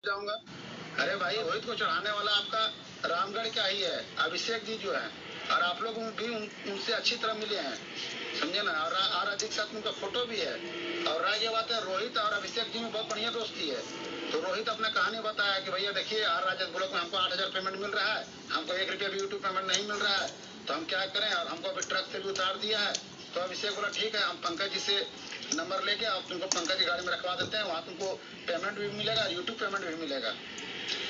जाऊंगा। अरे भाई, रोहित को चढ़ाने वाला आपका रामगढ़ का ही है, अभिषेक जी जो है, और आप लोग भी उनसे अच्छी तरह मिले हैं, समझे ना। और अधिक साथ उनका फोटो भी है। और रह ये बात है, रोहित और अभिषेक जी में बहुत बढ़िया दोस्ती है। तो रोहित अपने कहानी बताया कि भैया देखिए, आर राजेश ब्लॉक में हमको 8,000 पेमेंट मिल रहा है, हमको 1 रुपया भी यूट्यूब पेमेंट नहीं मिल रहा है, तो हम क्या करें। और हमको अभी ट्रक से भी उतार दिया है। तो अभिषेक बोला ठीक है, हम पंकज जी से नंबर लेके आप तुमको पंकज की गाड़ी में रखवा देते हैं, वहाँ तुमको पेमेंट भी मिलेगा, यूट्यूब पेमेंट भी मिलेगा।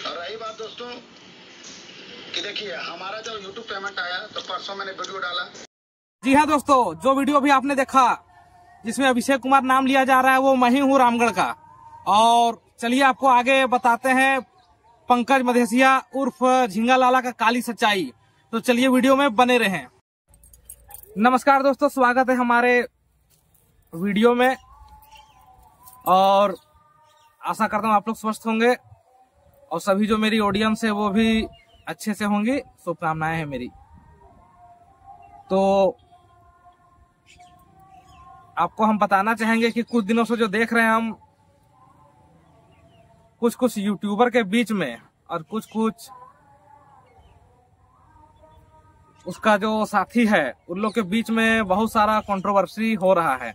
और रही बात दोस्तों कि देखिए, हमारा जब यूट्यूब पेमेंट आया तो परसों मैंने वीडियो डाला। जी हाँ दोस्तों, जो वीडियो भी आपने देखा जिसमें अभिषेक कुमार नाम लिया जा रहा है, वो मैं ही हूँ रामगढ़ का। और चलिए आपको आगे बताते हैं पंकज मधेसिया उर्फ झिंगा लाला का काली सच्चाई। तो चलिए वीडियो में बने रहें। नमस्कार दोस्तों, स्वागत है हमारे वीडियो में और आशा करता हूँ आप लोग स्वस्थ होंगे और सभी जो मेरी ऑडियंस है वो भी अच्छे से होंगी। शुभकामनाएं हैं मेरी। तो आपको हम बताना चाहेंगे कि कुछ दिनों से जो देख रहे हैं हम कुछ यूट्यूबर के बीच में और कुछ उसका जो साथी है उन लोग के बीच में बहुत सारा कंट्रोवर्सी हो रहा है।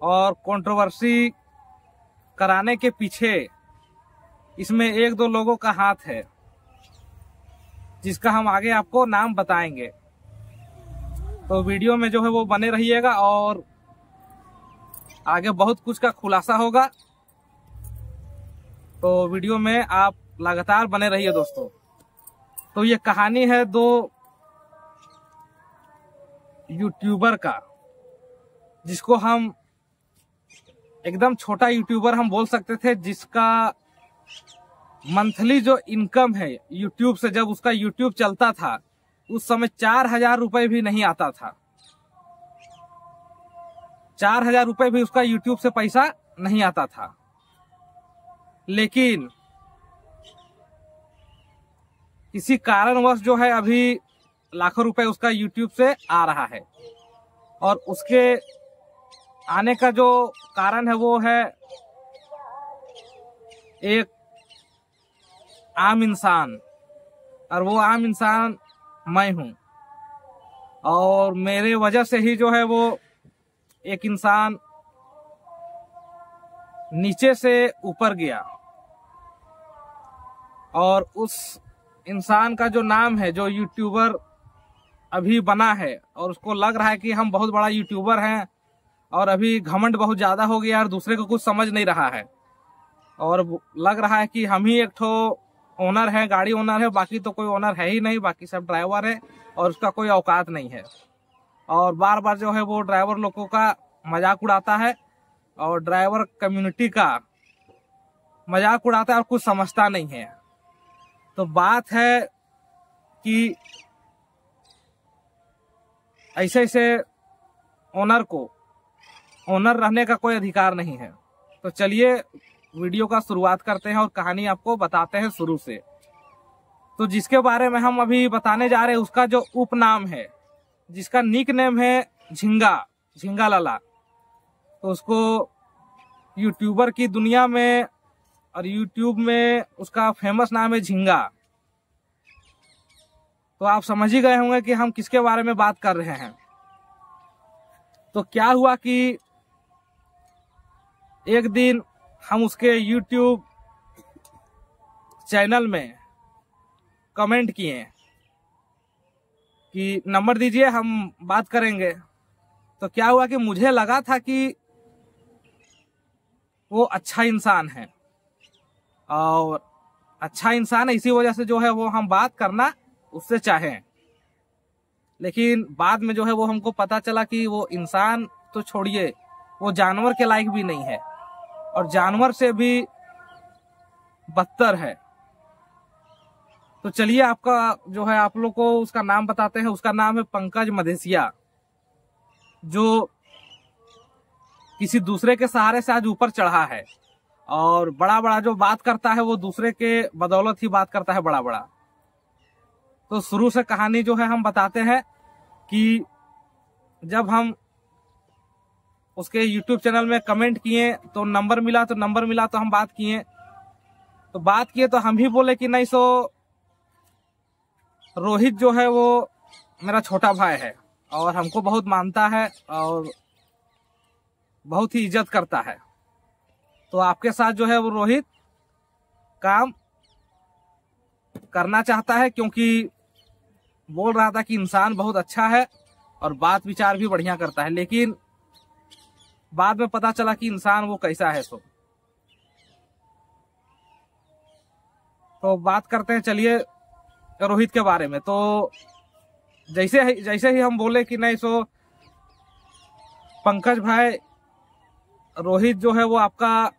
और कंट्रोवर्सी कराने के पीछे इसमें 1-2 लोगों का हाथ है, जिसका हम आगे आपको नाम बताएंगे। तो वीडियो में जो है वो बने रहिएगा और आगे बहुत कुछ का खुलासा होगा। तो वीडियो में आप लगातार बने रहिए दोस्तों। तो ये कहानी है 2 यूट्यूबर का, जिसको हम एकदम छोटा यूट्यूबर हम बोल सकते थे, जिसका मंथली जो इनकम है यूट्यूब से, जब उसका यूट्यूब चलता था उस समय 4,000 रुपए भी नहीं आता था। 4,000 रुपए भी उसका यूट्यूब से पैसा नहीं आता था। लेकिन किसी कारणवश जो है अभी लाखों रुपए उसका यूट्यूब से आ रहा है। और उसके आने का जो कारण है वो है एक आम इंसान, और वो आम इंसान मैं हूं। और मेरे वजह से ही जो है वो एक इंसान नीचे से ऊपर गया। और उस इंसान का जो नाम है, जो यूट्यूबर अभी बना है, और उसको लग रहा है कि हम बहुत बड़ा यूट्यूबर हैं और अभी घमंड बहुत ज्यादा हो गया और दूसरे को कुछ समझ नहीं रहा है। और लग रहा है कि हम ही एक ठो ओनर है, गाड़ी ओनर है, बाकी तो कोई ओनर है ही नहीं, बाकी सब ड्राइवर है और उसका कोई औकात नहीं है। और बार बार जो है वो ड्राइवर लोगों का मजाक उड़ाता है और ड्राइवर कम्युनिटी का मजाक उड़ाता है और कुछ समझता नहीं है। तो बात है कि ऐसे ओनर को ओनर रहने का कोई अधिकार नहीं है। तो चलिए वीडियो का शुरुआत करते हैं और कहानी आपको बताते हैं शुरू से। तो जिसके बारे में हम अभी बताने जा रहे हैं उसका जो उपनाम है, जिसका निक नेम है झिंगा लाला, तो उसको यूट्यूबर की दुनिया में और यूट्यूब में उसका फेमस नाम है झिंगा। तो आप समझ ही गए होंगे कि हम किसके बारे में बात कर रहे हैं। तो क्या हुआ कि एक दिन हम उसके यूट्यूब चैनल में कमेंट किए कि नंबर दीजिए, हम बात करेंगे। तो क्या हुआ कि मुझे लगा था कि वो अच्छा इंसान है और अच्छा इंसान है, इसी वजह से जो है वो हम बात करना उससे चाहें। लेकिन बाद में जो है वो हमको पता चला कि वो इंसान तो छोड़िए, वो जानवर के लायक भी नहीं है और जानवर से भी बदतर है। तो चलिए आपका जो है आप लोग को उसका नाम बताते हैं। उसका नाम है पंकज मधेसिया, जो किसी दूसरे के सहारे से आज ऊपर चढ़ा है और बड़ा बड़ा जो बात करता है वो दूसरे के बदौलत ही बात करता है बड़ा बड़ा। तो शुरू से कहानी जो है हम बताते हैं कि जब हम उसके YouTube चैनल में कमेंट किए तो नंबर मिला तो हम बात किए। तो बात किए तो हम भी बोले कि नहीं, सो रोहित जो है वो मेरा छोटा भाई है और हमको बहुत मानता है और बहुत ही इज्जत करता है, तो आपके साथ जो है वो रोहित काम करना चाहता है, क्योंकि बोल रहा था कि इंसान बहुत अच्छा है और बात विचार भी बढ़िया करता है, लेकिन बाद में पता चला कि इंसान वो कैसा है। तो बात करते हैं चलिए रोहित के बारे में। तो जैसे ही हम बोले कि नहीं, सो पंकज भाई, रोहित जो है वो आपका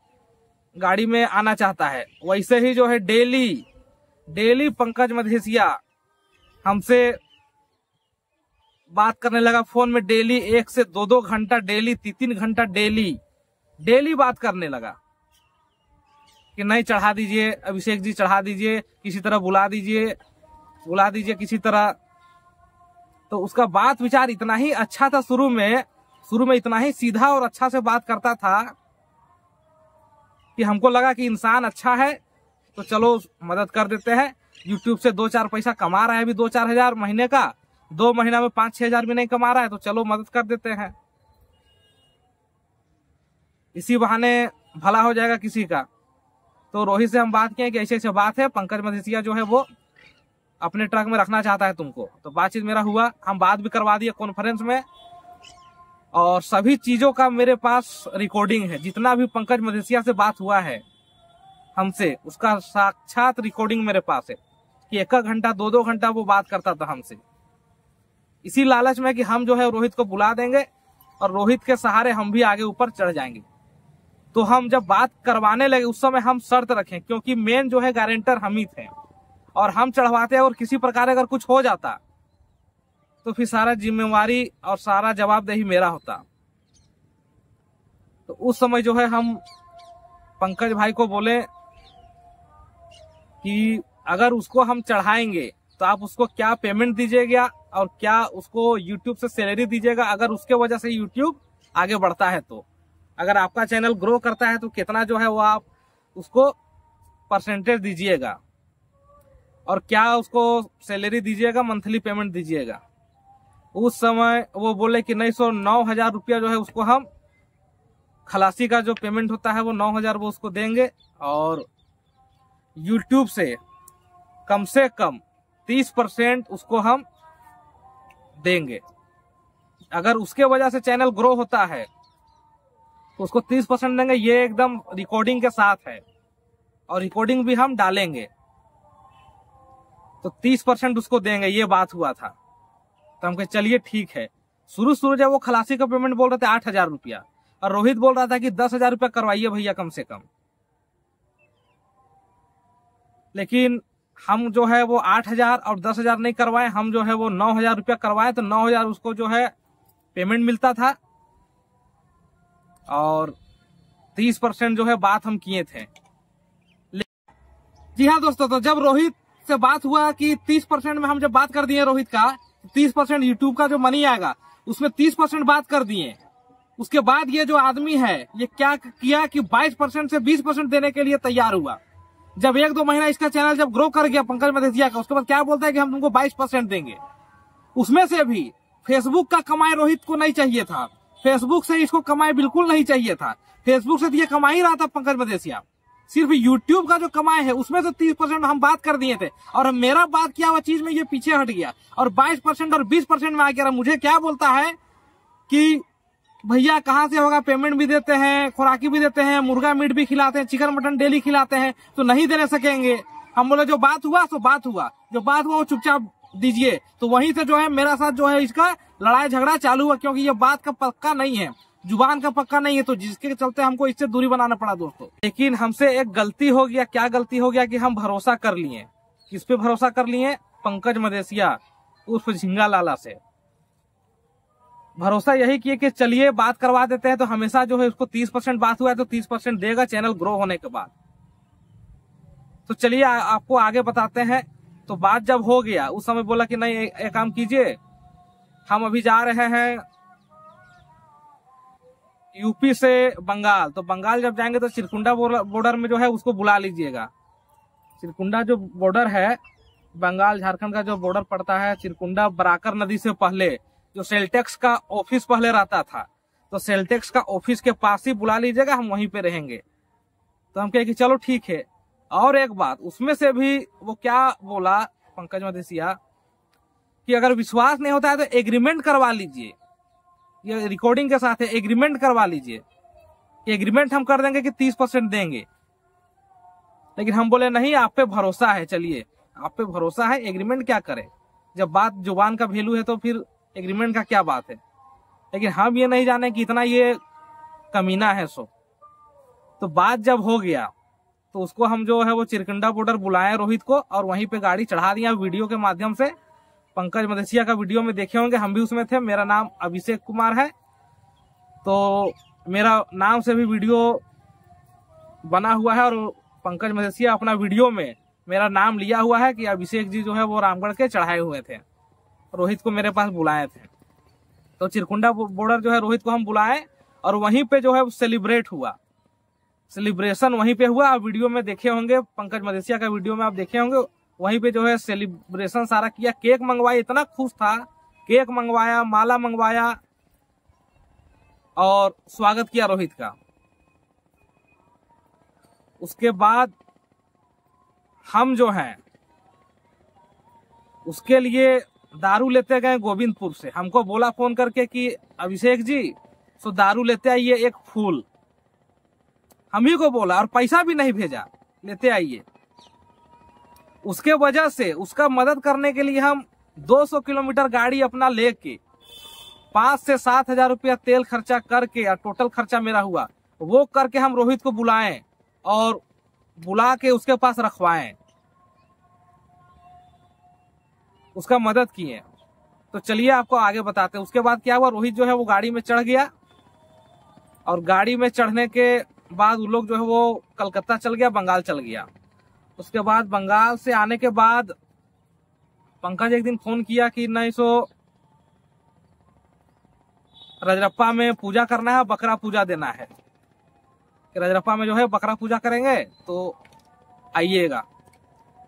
गाड़ी में आना चाहता है, वैसे ही जो है डेली पंकज मधेसिया हमसे बात करने लगा फोन में। डेली 1 से 2 घंटा, डेली 3 घंटा, डेली बात करने लगा कि नहीं चढ़ा दीजिए अभिषेक जी, चढ़ा दीजिए, किसी तरह बुला दीजिए किसी तरह। तो उसका बात विचार इतना ही अच्छा था, शुरू में इतना ही सीधा और अच्छा से बात करता था कि हमको लगा कि इंसान अच्छा है, तो चलो मदद कर देते हैं। यूट्यूब से 2-4 पैसा कमा रहा है अभी, 2-4 हजार महीने का, 2 महीना में 5-6 हजार भी नहीं कमा रहा है, तो चलो मदद कर देते हैं, इसी बहाने भला हो जाएगा किसी का। तो रोहित से हम बात किए कि ऐसे बात है, पंकज मधेसिया जो है वो अपने ट्रक में रखना चाहता है तुमको। तो बातचीत मेरा हुआ, हम बात भी करवा दिए कॉन्फ्रेंस में, और सभी चीजों का मेरे पास रिकॉर्डिंग है। जितना भी पंकज मधेसिया से बात हुआ है हमसे, उसका साक्षात रिकॉर्डिंग मेरे पास है कि 1 घंटा 2 घंटा वो बात करता था हमसे, इसी लालच में कि हम जो है रोहित को बुला देंगे और रोहित के सहारे हम भी आगे ऊपर चढ़ जाएंगे। तो हम जब बात करवाने लगे उस समय हम शर्त रखें, क्योंकि मेन जो है गारंटर हम ही थे, और हम चढ़वाते और किसी प्रकार अगर कुछ हो जाता तो फिर सारा जिम्मेवारी और सारा जवाबदेही मेरा होता। तो उस समय जो है हम पंकज भाई को बोले कि अगर उसको हम चढ़ाएंगे तो आप उसको क्या पेमेंट दीजिएगा और क्या उसको यूट्यूब से सैलरी दीजिएगा, अगर उसके वजह से यूट्यूब आगे बढ़ता है, तो अगर आपका चैनल ग्रो करता है तो कितना जो है वो आप उसको परसेंटेज दीजिएगा, और क्या उसको सैलरी दीजिएगा, मंथली पेमेंट दीजिएगा। उस समय वो बोले कि नहीं, 9,000 रुपया जो है उसको हम, खलासी का जो पेमेंट होता है वो 9,000 वो उसको देंगे, और यूट्यूब से कम 30% उसको हम देंगे। अगर उसके वजह से चैनल ग्रो होता है तो उसको 30% देंगे। ये एकदम रिकॉर्डिंग के साथ है और रिकॉर्डिंग भी हम डालेंगे, तो 30% उसको देंगे, ये बात हुआ था। तो हम कहे चलिए ठीक है। शुरू जब वो खलासी का पेमेंट बोल रहे थे 8,000 रुपया, और रोहित बोल रहा था कि 10,000 रुपया करवाइए भैया कम से कम, लेकिन हम जो है वो 8,000 और 10,000 नहीं करवाए, हम जो है वो 9,000 रुपया करवाए। तो 9,000 उसको जो है पेमेंट मिलता था, और 30% जो है बात हम किए थे। जी हाँ दोस्तों, तो जब रोहित से बात हुआ कि 30% में हम जब बात कर दिए रोहित का, 30% यूट्यूब का जो मनी आएगा उसमें 30% बात कर दिए। उसके बाद ये जो आदमी है ये क्या किया कि 22% से 20% देने के लिए तैयार हुआ। जब 1-2 महीना इसका चैनल जब ग्रो कर गया पंकज मधेसिया का, उसके बाद क्या बोलता है कि हम तुमको 22% देंगे। उसमें से भी फेसबुक का कमाई रोहित को नहीं चाहिए था, फेसबुक से इसको कमाई बिल्कुल नहीं चाहिए था। फेसबुक से ये कमा ही रहा था पंकज मधेसिया, सिर्फ यूट्यूब का जो कमाई है उसमें से 30% हम बात कर दिए थे, और मेरा बात किया हुआ चीज में ये पीछे हट गया और 22% और 20% में आ गया। मुझे क्या बोलता है कि भैया कहाँ से होगा, पेमेंट भी देते हैं, खुराकी भी देते हैं, मुर्गा मीट भी खिलाते हैं, चिकन मटन डेली खिलाते हैं, तो नहीं देने सकेंगे। हम बोले जो बात हुआ सो बात हुआ, जो बात हुआ वो चुपचाप दीजिए। तो वहीं से जो है मेरा साथ जो है इसका लड़ाई झगड़ा चालू हुआ, क्योंकि ये बात का पक्का नहीं है, जुबान का पक्का नहीं है, तो जिसके चलते हमको इससे दूरी बनाना पड़ा दोस्तों। लेकिन हमसे एक गलती हो गया। क्या गलती हो गया कि हम भरोसा कर लिए। किस पे भरोसा कर लिए? पंकज मधेसिया उर्फ झिंगा लाला से भरोसा यही किए कि चलिए बात करवा देते हैं, तो हमेशा जो है उसको 30% बात हुआ है तो 30% देगा चैनल ग्रो होने के बाद। तो चलिए आपको आगे बताते हैं। तो बात जब हो गया उस समय बोला कि नहीं एक काम कीजिए, हम अभी जा रहे हैं यूपी से बंगाल, तो बंगाल जब जाएंगे तो चिरकुंडा बॉर्डर में जो है उसको बुला लीजिएगा। चिरकुंडा जो बॉर्डर है, बंगाल झारखंड का जो बॉर्डर पड़ता है, चिरकुंडा बराकर नदी से पहले जो सेल्टेक्स का ऑफिस पहले रहता था, तो सेल्टेक्स का ऑफिस के पास ही बुला लीजिएगा, हम वहीं पे रहेंगे। तो हम कहे कि चलो ठीक है। और एक बात उसमें से भी वो क्या बोला पंकज मदेशिया कि अगर विश्वास नहीं होता है तो एग्रीमेंट करवा लीजिए, ये रिकॉर्डिंग के साथ है, एग्रीमेंट करवा लीजिए कि एग्रीमेंट हम कर देंगे कि 30% देंगे। लेकिन हम बोले नहीं, आप पे भरोसा है, चलिए आप पे भरोसा है, एग्रीमेंट क्या करे, जब बात जुबान का वैल्यू है तो फिर एग्रीमेंट का क्या बात है। लेकिन हम ये नहीं जाने कि इतना ये कमीना है। सो तो बात जब हो गया तो उसको हम जो है वो चिरकुंडा बॉर्डर बुलाए रोहित को, और वहीं पे गाड़ी चढ़ा दिया वीडियो के माध्यम से। पंकज मदेशिया का वीडियो में देखे होंगे, हम भी उसमें थे। मेरा नाम अभिषेक कुमार है, तो मेरा नाम से भी वीडियो बना हुआ है, और पंकज मदेशिया अपना वीडियो में मेरा नाम लिया हुआ है कि अभिषेक जी जो है वो रामगढ़ के चढ़ाए हुए थे, रोहित को मेरे पास बुलाए थे। तो चिरकुंडा बॉर्डर जो है रोहित को हम बुलाए, और वहीं पे जो है सेलिब्रेट हुआ, सेलिब्रेशन वहीं पे हुआ। आप वीडियो में देखे होंगे, पंकज मदेशिया का वीडियो में आप देखे होंगे, वहीं पे जो है सेलिब्रेशन सारा किया। केक मंगवाया, इतना खुश था, केक मंगवाया, माला मंगवाया और स्वागत किया रोहित का। उसके बाद हम जो हैं उसके लिए दारू लेते गए गोविंदपुर से। हमको बोला फोन करके कि अभिषेक जी सो दारू लेते आइए, एक फूल। हम ही को बोला और पैसा भी नहीं भेजा, लेते आइए। उसके वजह से उसका मदद करने के लिए हम 200 किलोमीटर गाड़ी अपना लेके 5 से 7 हजार रुपया तेल खर्चा करके, और टोटल खर्चा मेरा हुआ, वो करके हम रोहित को बुलाएं और बुला के उसके पास रखवाएं, उसका मदद किए। तो चलिए आपको आगे बताते हैं। उसके बाद क्या हुआ, रोहित जो है वो गाड़ी में चढ़ गया, और गाड़ी में चढ़ने के बाद वो लोग जो है वो कलकत्ता चल गया, बंगाल चल गया। उसके बाद बंगाल से आने के बाद पंकज एक दिन फोन किया कि नहीं सो रजरप्पा में पूजा करना है, बकरा पूजा देना है, कि रजरप्पा में जो है बकरा पूजा करेंगे तो आइएगा।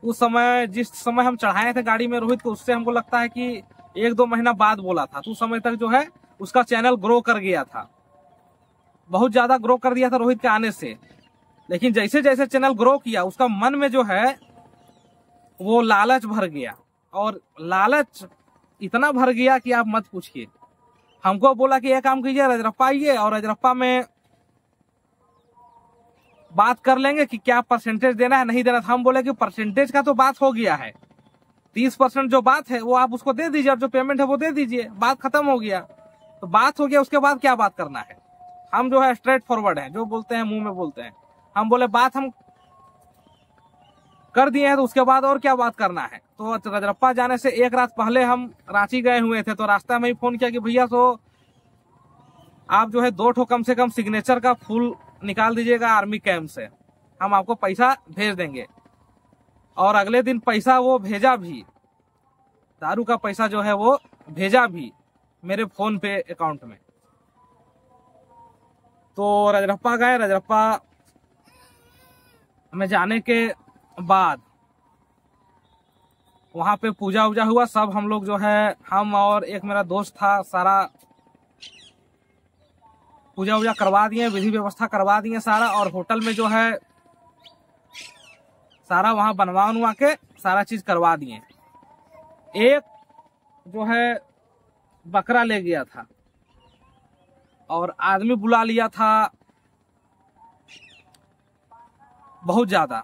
उस समय जिस समय हम चढ़ाए थे गाड़ी में रोहित को, उससे हमको लगता है कि 1-2 महीना बाद बोला था। तो उस समय तक जो है उसका चैनल ग्रो कर गया था, बहुत ज्यादा ग्रो कर दिया था रोहित के आने से। लेकिन जैसे जैसे चैनल ग्रो किया, उसका मन में जो है वो लालच भर गया, और लालच इतना भर गया कि आप मत पूछिए। हमको बोला कि एक काम कीजिए, रजरप्पा आइए और रजरप्पा में बात कर लेंगे कि क्या परसेंटेज देना है, नहीं देना। हम बोले कि परसेंटेज का तो बात हो गया है, 30% जो बात है वो आप उसको दे दीजिए, और जो पेमेंट है वो दे दीजिए, बात खत्म हो गया। तो बात हो गया, उसके बाद क्या बात करना है। हम जो है स्ट्रेट फॉरवर्ड है, जो बोलते हैं मुंह में बोलते हैं। हम बोले बात हम कर दिए हैं, तो उसके बाद और क्या बात करना है। तो रजरप्पा जाने से एक रात पहले हम रांची गए हुए थे, तो रास्ता में ही फोन किया कि भैया तो आप जो है 2 ठो कम से कम सिग्नेचर का फूल निकाल दीजिएगा आर्मी कैंप से, हम आपको पैसा भेज देंगे। और अगले दिन पैसा वो भेजा भी, दारू का पैसा जो है वो भेजा भी मेरे फोन पे अकाउंट में। तो रजरप्पा गए, रजरप्पा में जाने के बाद वहां पे पूजा वूजा हुआ, सब हम लोग जो है, हम और एक मेरा दोस्त था, सारा पूजा वूजा करवा दिए, विधि व्यवस्था करवा दिए सारा। और होटल में जो है सारा वहां बनवा उनवा के सारा चीज करवा दिए। एक जो है बकरा ले गया था, और आदमी बुला लिया था बहुत ज्यादा।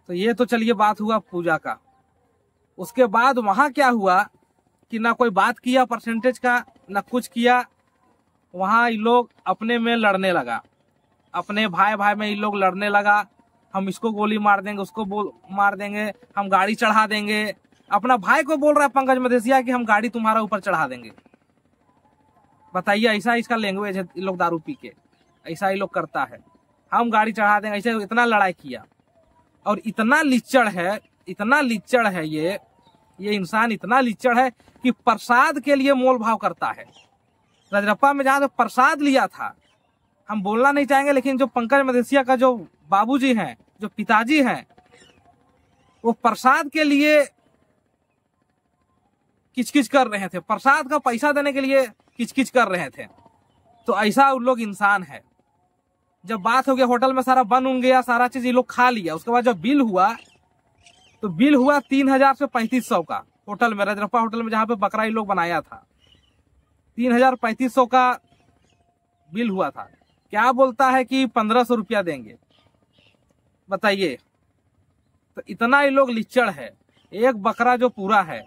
तो ये तो चलिए बात हुआ पूजा का। उसके बाद वहां क्या हुआ कि ना कोई बात किया परसेंटेज का, ना कुछ किया। वहां ये लोग अपने में लड़ने लगा, अपने भाई भाई में ये लोग लड़ने लगा। हम इसको गोली मार देंगे, उसको मार देंगे, हम गाड़ी चढ़ा देंगे। अपना भाई को बोल रहा है पंकज मदेशिया कि हम गाड़ी तुम्हारा ऊपर चढ़ा देंगे। बताइए, ऐसा इसका लैंग्वेज है। ये लोग दारू पी के ऐसा ये लोग करता है, हम गाड़ी चढ़ा देंगे, ऐसे इतना लड़ाई किया। और इतना लिच्चड़ है, इतना लिच्चड़ है ये इंसान इतना लिच्चड़ है कि प्रसाद के लिए मोल भाव करता है। रजरप्पा में जहां प्रसाद लिया था, हम बोलना नहीं चाहेंगे, लेकिन जो पंकज मदेशिया का जो बाबूजी हैं, जो पिताजी हैं वो प्रसाद के लिए किचकिच कर रहे थे, प्रसाद का पैसा देने के लिए किचकिच कर रहे थे। तो ऐसा उन लोग इंसान है। जब बात हो गया होटल में सारा बन उन गया, सारा चीज ये लोग खा लिया, उसके बाद जब बिल हुआ तो बिल हुआ 3000 से 3500 का होटल में, रजरप्पा होटल में जहां पे बकरा ये लोग बनाया था, 3000-3500 का बिल हुआ था। क्या बोलता है कि 1500 रुपया देंगे, बताइए। तो इतना ये लोग लिच्चड़ है। एक बकरा जो पूरा है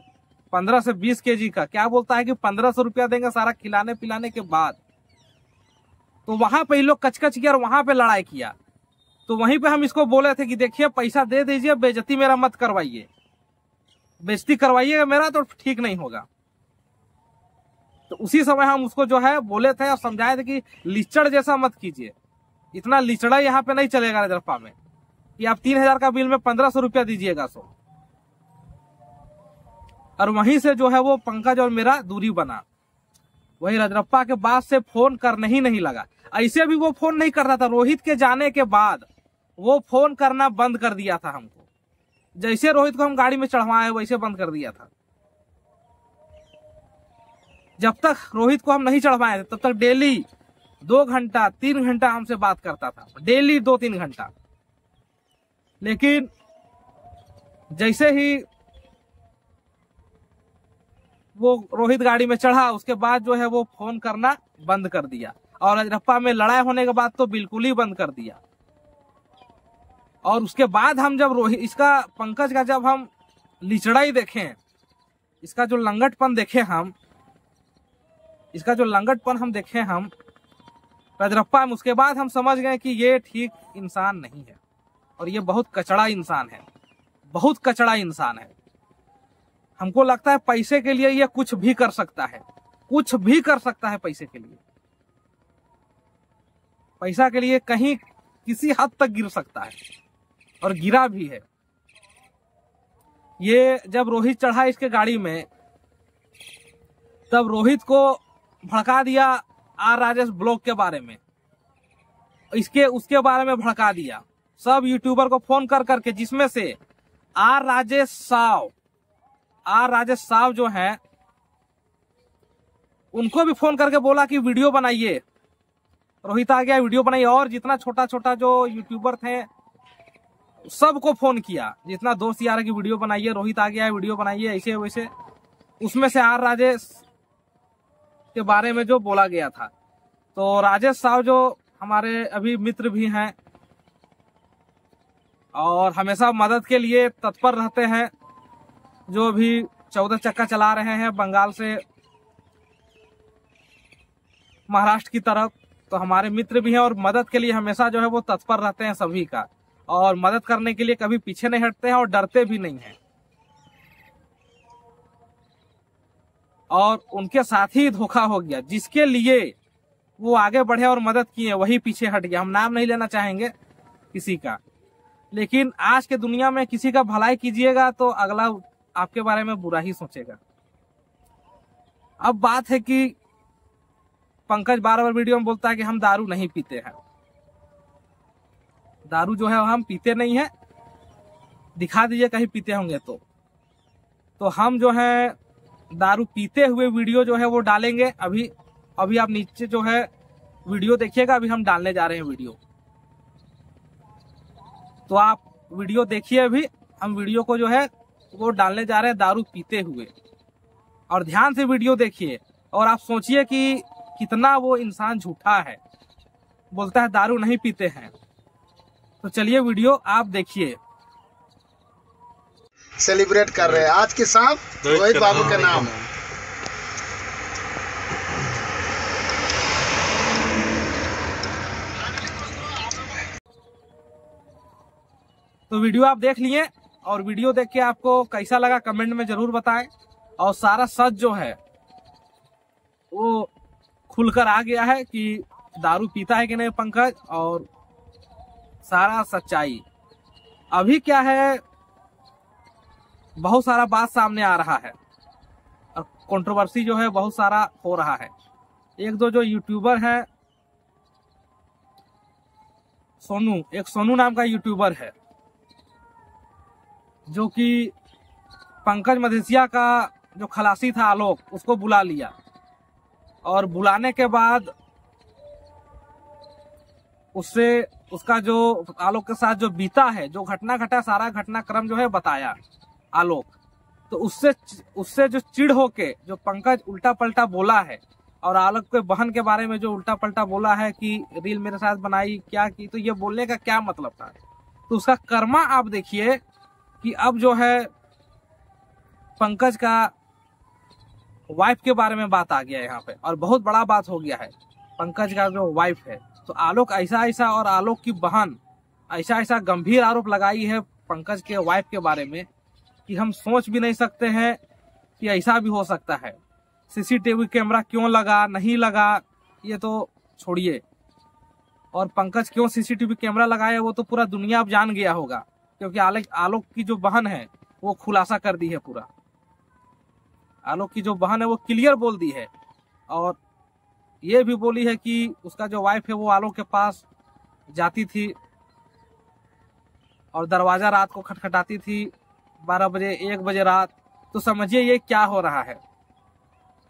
15 से 20 केजी का, क्या बोलता है कि 1500 रुपया देंगे सारा खिलाने पिलाने के बाद। तो वहां पे ये लोग कचकच किया और वहां पे लड़ाई किया। तो वहीं पे हम इसको बोले थे कि देखिए पैसा दे दीजिए, बेइज्जती मेरा मत करवाइए, बेइज्जती करवाइएगा मेरा तो ठीक नहीं होगा। तो उसी समय हम उसको जो है बोले थे और समझाए थे कि लिचड़ जैसा मत कीजिए, इतना लिचड़ा यहाँ पे नहीं चलेगा रजरप्पा में कि आप 3000 का बिल में 1500 रुपया दीजिएगा। सो और वहीं से जो है वो पंकज और मेरा दूरी बना। वही रजरप्पा के बाद से फोन करने ही नहीं लगा। ऐसे भी वो फोन नहीं कर रहा था, रोहित के जाने के बाद वो फोन करना बंद कर दिया था हमको। जैसे रोहित को हम गाड़ी में चढ़वाए वैसे बंद कर दिया था। जब तक रोहित को हम नहीं चढ़वाए थे तब तक डेली 2 घंटा 3 घंटा हमसे बात करता था, डेली 2-3 घंटा। लेकिन जैसे ही वो रोहित गाड़ी में चढ़ा उसके बाद जो है वो फोन करना बंद कर दिया। और रजरप्पा में लड़ाई होने के बाद तो बिल्कुल ही बंद कर दिया। और उसके बाद हम जब रोहित इसका पंकज का जब हम लिचड़ाई देखें, इसका जो लंगटपन देखे हम, इसका जो लंगटपन हम देखे हम रजरप्पा में, उसके बाद हम समझ गए कि ये ठीक इंसान नहीं है और ये बहुत कचड़ा इंसान है, बहुत कचड़ा इंसान है। हमको लगता है पैसे के लिए ये कुछ भी कर सकता है, कुछ भी कर सकता है पैसे के लिए। पैसा के लिए कहीं किसी हद तक गिर सकता है और गिरा भी है। ये जब रोहित चढ़ा इसके गाड़ी में तब रोहित को भड़का दिया आर राजेश ब्लॉग के बारे में, उसके बारे में भड़का दिया सब यूट्यूबर को फोन कर करके, जिसमें से आर राजेश साव जो है उनको भी फोन करके बोला कि वीडियो बनाइए। रोहित आ गया वीडियो बनाइए। और जितना छोटा छोटा जो यूट्यूबर थे सबको फोन किया, जितना दोस्त यार की वीडियो बनाइए, रोहित आ गया वीडियो बनाइए, ऐसे वैसे। उसमें से आर राजेश के बारे में जो बोला गया था। तो राजेश साहब जो हमारे अभी मित्र भी हैं और हमेशा मदद के लिए तत्पर रहते हैं, जो भी 14 चक्का चला रहे हैं बंगाल से महाराष्ट्र की तरफ, तो हमारे मित्र भी हैं और मदद के लिए हमेशा जो है वो तत्पर रहते हैं सभी का, और मदद करने के लिए कभी पीछे नहीं हटते हैं और डरते भी नहीं हैं। और उनके साथ ही धोखा हो गया, जिसके लिए वो आगे बढ़े और मदद किए वही पीछे हट गया। हम नाम नहीं लेना चाहेंगे किसी का, लेकिन आज के दुनिया में किसी का भलाई कीजिएगा तो अगला आपके बारे में बुरा ही सोचेगा। अब बात है कि पंकज बार बार वीडियो में बोलता है कि हम दारू नहीं पीते हैं। दारू जो है हम पीते नहीं है, दिखा दीजिए कहीं पीते होंगे तो हम जो है दारू पीते हुए वीडियो जो है वो डालेंगे। अभी आप नीचे जो है वीडियो देखिएगा, अभी हम डालने जा रहे हैं वीडियो, तो आप वीडियो देखिए। अभी हम वीडियो को जो है वो डालने जा रहे हैं दारू पीते हुए, और ध्यान से वीडियो देखिए और आप सोचिए कि कितना वो इंसान झूठा है, बोलता है दारू नहीं पीते हैं। तो चलिए वीडियो आप देखिए। सेलिब्रेट कर रहे हैं आज की शाम रोहित बाबू के नाम। तो वीडियो आप देख लिए, और वीडियो देख के आपको कैसा लगा कमेंट में जरूर बताएं। और सारा सच जो है वो खुलकर आ गया है कि दारू पीता है कि नहीं पंकज, और सारा सच्चाई। अभी क्या है, बहुत सारा बात सामने आ रहा है और कंट्रोवर्सी जो है बहुत सारा हो रहा है। एक दो जो यूट्यूबर है, एक सोनू नाम का यूट्यूबर है, जो कि पंकज मधेसिया का जो खलासी था आलोक, उसको बुला लिया। और बुलाने के बाद उससे उसका जो आलोक के साथ जो बीता है, जो घटना घटा, सारा घटनाक्रम जो है बताया आलोक। तो उससे जो चिढ़ होके जो पंकज उल्टा पलटा बोला है और आलोक के बहन के बारे में जो उल्टा पलटा बोला है कि रील मेरे साथ बनाई क्या की, तो ये बोलने का क्या मतलब था। तो उसका कर्मा आप देखिए कि अब जो है पंकज का वाइफ के बारे में बात आ गया यहाँ पे, और बहुत बड़ा बात हो गया है। पंकज का जो वाइफ है, तो आलोक ऐसा और आलोक की बहन ऐसा गंभीर आरोप लगाई है पंकज के वाइफ के बारे में कि हम सोच भी नहीं सकते हैं कि ऐसा भी हो सकता है। सीसीटीवी कैमरा क्यों लगा, नहीं लगा, ये तो छोड़िए, और पंकज क्यों सीसीटीवी कैमरा लगाया वो तो पूरा दुनिया अब जान गया होगा, क्योंकि आलोक की जो बहन है वो खुलासा कर दी है पूरा। आलोक की जो बहन है वो क्लियर बोल दी है, और ये भी बोली है कि उसका जो वाइफ है वो आलोक के पास जाती थी और दरवाजा रात को खटखटाती थी 12 बजे 1 बजे रात। तो समझिए ये क्या हो रहा है।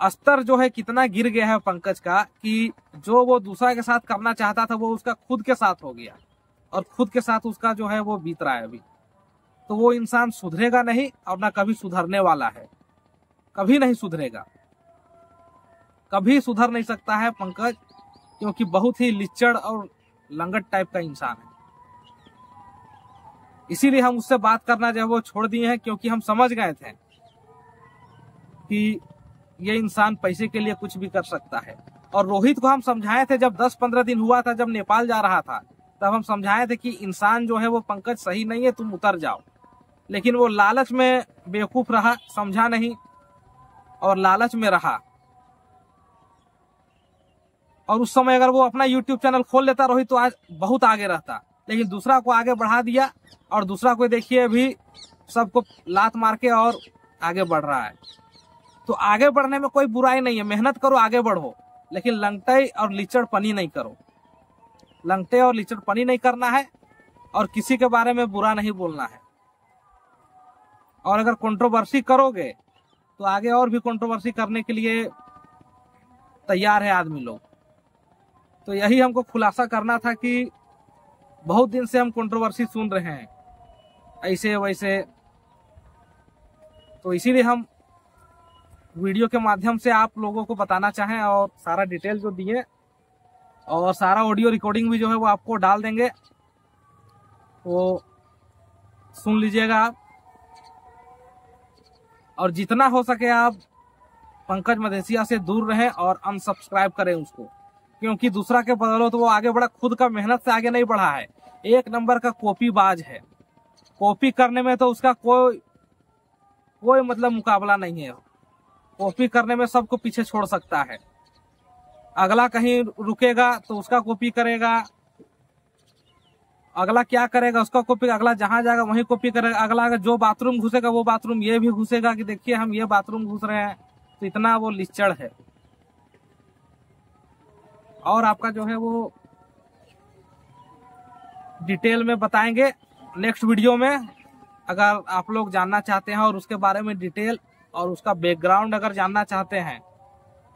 स्तर जो है कितना गिर गया है पंकज का कि जो वो दूसरा के साथ करना चाहता था वो उसका खुद के साथ हो गया, और खुद के साथ उसका जो है वो बीत रहा है अभी। तो वो इंसान सुधरेगा नहीं और ना कभी सुधरने वाला है, कभी नहीं सुधरेगा, कभी सुधर नहीं सकता है पंकज, क्योंकि बहुत ही लिच्चड़ और लंगट टाइप का इंसान है। इसीलिए हम उससे बात करना जो है वो छोड़ दिए हैं, क्योंकि हम समझ गए थे कि ये इंसान पैसे के लिए कुछ भी कर सकता है। और रोहित को हम समझाए थे, जब 10-15 दिन हुआ था, जब नेपाल जा रहा था, तब हम समझाए थे कि इंसान जो है वो पंकज सही नहीं है, तुम उतर जाओ। लेकिन वो लालच में बेवकूफ रहा, समझा नहीं और लालच में रहा। और उस समय अगर वो अपना YouTube चैनल खोल लेता रोहित, तो आज बहुत आगे रहता। लेकिन दूसरा को आगे बढ़ा दिया, और दूसरा को देखिए अभी सबको लात मार के और आगे बढ़ रहा है। तो आगे बढ़ने में कोई बुराई नहीं है, मेहनत करो, आगे बढ़ो, लेकिन लंगटे और लिचड़पनी नहीं करो। लंगटे और लिचड़पनी नहीं करना है, और किसी के बारे में बुरा नहीं बोलना है। और अगर कंट्रोवर्सी करोगे तो आगे और भी कंट्रोवर्सी करने के लिए तैयार है आदमी लोग। तो यही हमको खुलासा करना था कि बहुत दिन से हम कंट्रोवर्सी सुन रहे हैं ऐसे वैसे। तो इसीलिए हम वीडियो के माध्यम से आप लोगों को बताना चाहें, और सारा डिटेल जो दिए और सारा ऑडियो रिकॉर्डिंग भी जो है वो आपको डाल देंगे, वो सुन लीजिएगा आप। और जितना हो सके आप पंकज मधेसिया से दूर रहें और अनसब्सक्राइब करें उसको, क्योंकि दूसरा के बदलो तो वो आगे बढ़ा, खुद का मेहनत से आगे नहीं बढ़ा है। 1 नंबर का कॉपी बाज है, कॉपी करने में तो उसका कोई मतलब मुकाबला नहीं है। कॉपी करने में सबको पीछे छोड़ सकता है। अगला कहीं रुकेगा तो उसका कॉपी करेगा, अगला क्या करेगा उसका कॉपी, अगला जहां जाएगा वहीं कॉपी करेगा। अगला अगर जो बाथरूम घुसेगा वो बाथरूम ये भी घुसेगा कि देखिए हम ये बाथरूम घुस रहे हैं। तो इतना वो लिच्चड़ है। और आपका जो है वो डिटेल में बताएंगे नेक्स्ट वीडियो में। अगर आप लोग जानना चाहते हैं और उसके बारे में डिटेल और उसका बैकग्राउंड अगर जानना चाहते हैं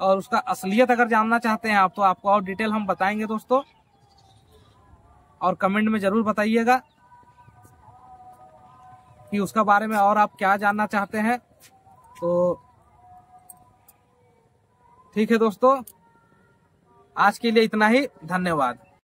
और उसका असलियत अगर जानना चाहते हैं आप, तो आपको और डिटेल हम बताएंगे दोस्तों। और कमेंट में जरूर बताइएगा कि उसका बारे में और आप क्या जानना चाहते हैं। तो ठीक है दोस्तों, आज के लिए इतना ही। धन्यवाद।